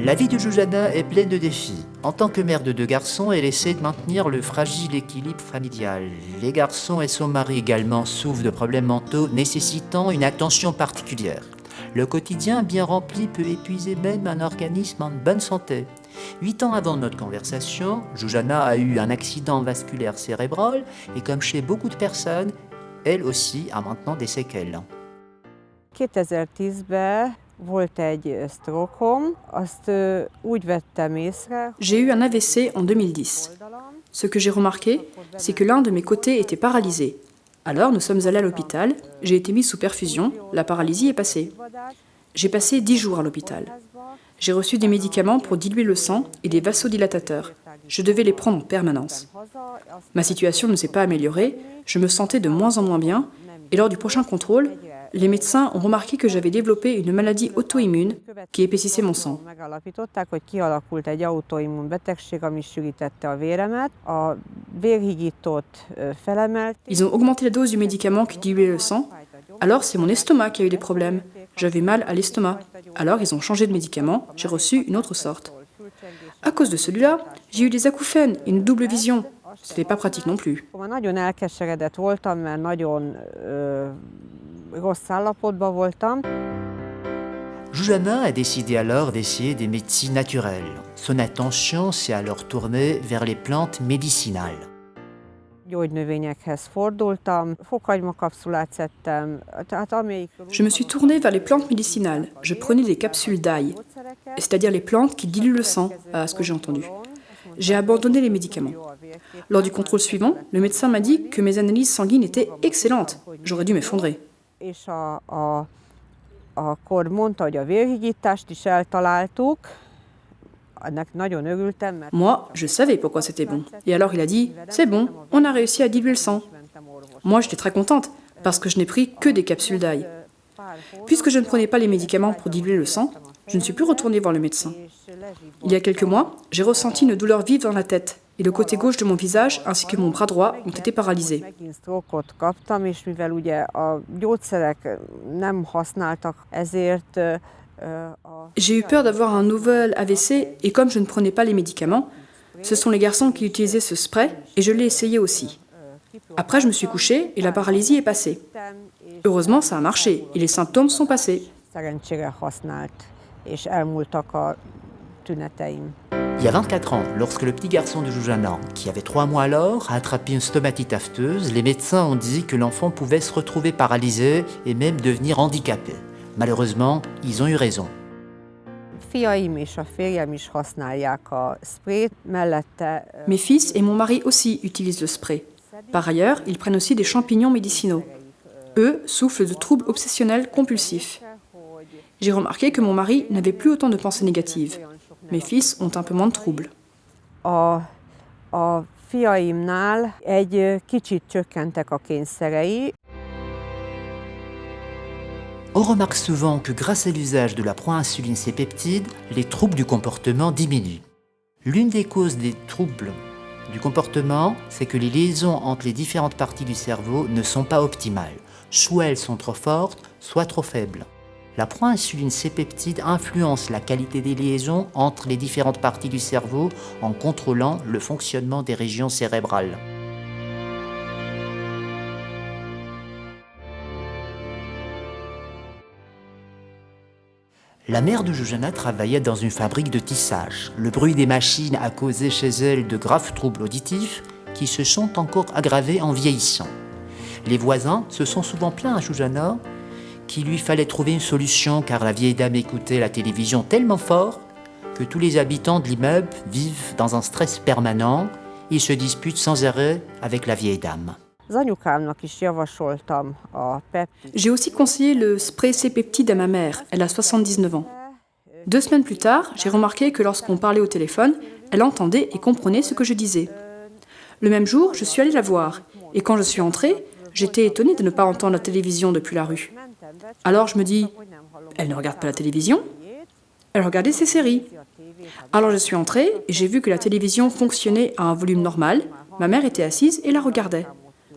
La vie de Jujana est pleine de défis. En tant que mère de 2 garçons, elle essaie de maintenir le fragile équilibre familial. Les garçons et son mari également souffrent de problèmes mentaux nécessitant une attention particulière. Le quotidien bien rempli peut épuiser même un organisme en bonne santé. 8 ans avant notre conversation, Jujana a eu un accident vasculaire cérébral et comme chez beaucoup de personnes, elle aussi a maintenant des séquelles. 2010-ben volt egy stroke-om, azt úgy vettem észre. J'ai eu un AVC en 2010. Ce que j'ai remarqué, c'est que l'un de mes côtés était paralysé. Alors nous sommes allés à l'hôpital, j'ai été mise sous perfusion, la paralysie est passée. J'ai passé 10 jours à l'hôpital. J'ai reçu des médicaments pour diluer le sang et des vasodilatateurs. Je devais les prendre en permanence. Ma situation ne s'est pas améliorée, je me sentais de moins en moins bien, et lors du prochain contrôle, les médecins ont remarqué que j'avais développé une maladie auto-immune qui épaississait mon sang. Megállapították, hogy kialakult egy autoimmun betegség, ami sűrítette a véremet. A vérhigítót felemelték. Ils ont augmenté la dose du médicament qui diluait le sang. Alors c'est mon estomac qui a eu des problèmes. J'avais mal à l'estomac. Alors ils ont changé de médicament, j'ai reçu une autre sorte. À cause de celui-là, j'ai eu des acouphènes et une double vision. Ce n'était pas pratique non plus. Nagyon elkeseredett voltam, mert nagyon rossz állapotban voltam. Jujana a décidé alors d'essayer des médecines naturelles. Son attention s'est alors tournée vers les plantes médicinales. Gyógynövényekhez fordultam, fokhagymakapszulát szedtem. Je me suis tournée vers les plantes médicinales. Je prenais des capsules d'ail, c'est-à-dire les plantes qui diluent le sang, à ce que j'ai entendu. J'ai abandonné les médicaments. Lors du contrôle suivant, le médecin m'a dit que mes analyses sanguines étaient excellentes. J'aurais dû m'effondrer. És akkor mondta, hogy a vérhigítást is eltaláltuk. Ennek nagyon örültem, mert Moi, je savais pourquoi c'était bon. Et alors il a dit « C'est bon, on a réussi à diluer le sang ». Moi, j'étais très contente, parce que je n'ai pris que des capsules d'ail. Puisque je ne prenais pas les médicaments pour diluer le sang, je ne suis plus retournée voir le médecin. Il y a quelques mois, j'ai ressenti une douleur vive dans la tête, et le côté gauche de mon visage ainsi que mon bras droit ont été paralysés. megint stroke-ot kaptam, és mivel ugye a gyógyszerek nem használtak, ezért J'ai eu peur d'avoir un nouvel AVC, et comme je ne prenais pas les médicaments, ce sont les garçons qui utilisaient ce spray, et je l'ai essayé aussi. Après, je me suis couchée, et la paralysie est passée. Heureusement, ça a marché, et les symptômes sont passés. szerencsére használt, és elmúltak a tüneteim. Il y a 24 ans, lorsque le petit garçon de Jujana, qui avait 3 mois alors, a attrapé une stomatite afteuse, les médecins ont dit que l'enfant pouvait se retrouver paralysé et même devenir handicapé. Malheureusement, ils ont eu raison. Fiaim és a férjem is használják a sprayt, mellette Mes fils et mon mari aussi utilisent le spray. Par ailleurs, ils prennent aussi des champignons médicinaux. Eux souffrent de troubles obsessionnels compulsifs. J'ai remarqué que mon mari n'avait plus autant de pensées négatives. Mes fils ont un peu moins de troubles. a fiaimnál egy kicsit csökkentek a kényszerei. On remarque souvent que grâce à l'usage de la proinsuline C-peptide, les troubles du comportement diminuent. L'une des causes des troubles du comportement, c'est que les liaisons entre les différentes parties du cerveau ne sont pas optimales. Soit elles sont trop fortes, soit trop faibles. La proinsuline C-peptide influence la qualité des liaisons entre les différentes parties du cerveau en contrôlant le fonctionnement des régions cérébrales. La mère de Jujana travaillait dans une fabrique de tissage. Le bruit des machines a causé chez elle de graves troubles auditifs qui se sont encore aggravés en vieillissant. Les voisins se sont souvent plaints à Jujana qu'il lui fallait trouver une solution car la vieille dame écoutait la télévision tellement fort que tous les habitants de l'immeuble vivent dans un stress permanent et se disputent sans arrêt avec la vieille dame. Az anyukámnak is javasoltam a peptid. J'ai aussi conseillé le spray C-peptide à ma mère, elle a 79 ans. 2 semaines plus tard, j'ai remarqué que lorsqu'on parlait au téléphone, elle entendait et comprenait ce que je disais. Le même jour, je suis allée la voir, et quand je suis entrée, j'étais étonnée de ne pas entendre la télévision depuis la rue. Alors je me dis, elle ne regarde pas la télévision, elle regardait ses séries. Alors je suis entrée et j'ai vu que la télévision fonctionnait à un volume normal, ma mère était assise et la regardait.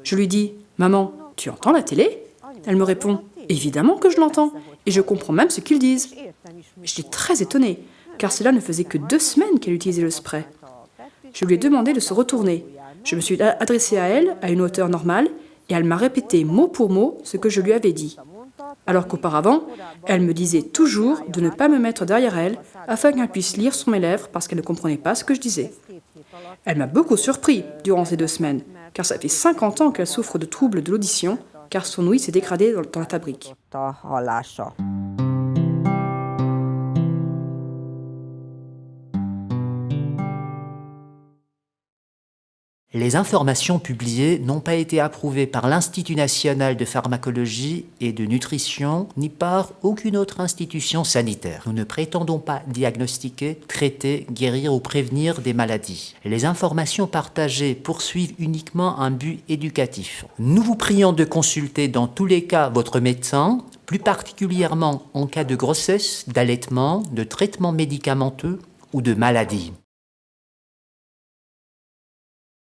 Je lui dis « Maman, tu entends la télé ?» Elle me répond « Évidemment que je l'entends, et je comprends même ce qu'ils disent. » J'étais très étonnée, car cela ne faisait que 2 semaines qu'elle utilisait le spray. Je lui ai demandé de se retourner. Je me suis adressée à elle à une hauteur normale et elle m'a répété mot pour mot ce que je lui avais dit. Alors qu'auparavant, elle me disait toujours de ne pas me mettre derrière elle afin qu'elle puisse lire sur mes lèvres parce qu'elle ne comprenait pas ce que je disais. Elle m'a beaucoup surpris durant ces 2 semaines, car ça fait 50 ans qu'elle souffre de troubles de l'audition, car son ouïe s'est dégradée dans la fabrique. Les informations publiées n'ont pas été approuvées par l'Institut national de pharmacologie et de nutrition, ni par aucune autre institution sanitaire. Nous ne prétendons pas diagnostiquer, traiter, guérir ou prévenir des maladies. Les informations partagées poursuivent uniquement un but éducatif. Nous vous prions de consulter dans tous les cas votre médecin, plus particulièrement en cas de grossesse, d'allaitement, de traitement médicamenteux ou de maladie.